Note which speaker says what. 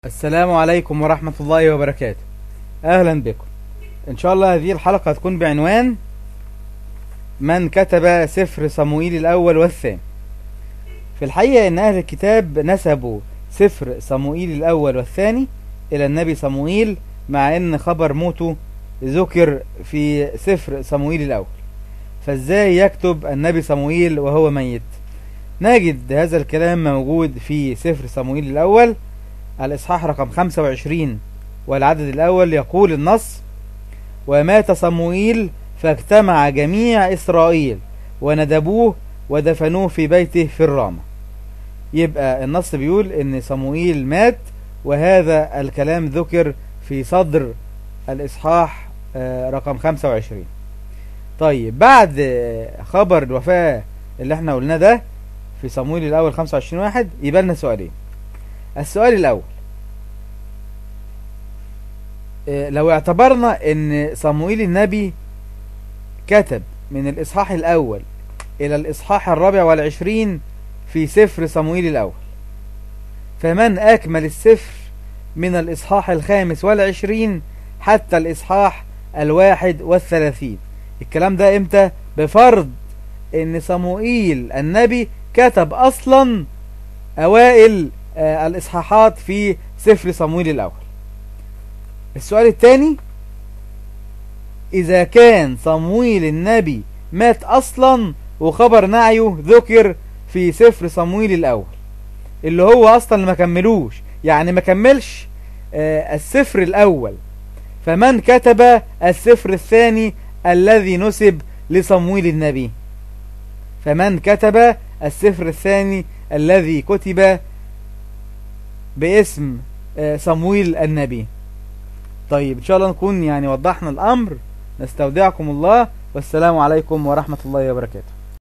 Speaker 1: السلام عليكم ورحمة الله وبركاته. أهلا بكم. إن شاء الله هذه الحلقة هتكون بعنوان من كتب سفر صموئيل الأول والثاني. في الحقيقة إن أهل الكتاب نسبوا سفر صموئيل الأول والثاني إلى النبي صموئيل، مع إن خبر موته ذكر في سفر صموئيل الأول، فإزاي يكتب النبي صموئيل وهو ميت؟ نجد هذا الكلام موجود في سفر صموئيل الأول الإصحاح رقم 25 والعدد الأول. يقول النص: ومات صموئيل فاجتمع جميع إسرائيل وندبوه ودفنوه في بيته في الرامة. يبقى النص بيقول إن صموئيل مات، وهذا الكلام ذكر في صدر الإصحاح رقم 25. طيب، بعد خبر الوفاة اللي احنا قلنا ده في صموئيل الأول 25:1 يبقى لنا سؤالين. السؤال الأول: لو اعتبرنا ان صموئيل النبي كتب من الإصحاح الأول إلى الإصحاح 24 في سفر صموئيل الأول، فمن أكمل السفر من الإصحاح 25 حتى الإصحاح 31؟ الكلام ده إمتى؟ بفرض ان صموئيل النبي كتب أصلا أوائل الإصحاحات في سفر صموئيل الأول. السؤال الثاني: إذا كان صموئيل النبي مات أصلا وخبر نعيه ذكر في سفر صموئيل الأول، اللي هو أصلا ما كملوش، يعني ما كملش السفر الأول، فمن كتب السفر الثاني الذي نسب لصموئيل النبي؟ فمن كتب السفر الثاني الذي كتب باسم صموئيل النبي؟ طيب، إن شاء الله نكون وضحنا الأمر. نستودعكم الله، والسلام عليكم ورحمة الله وبركاته.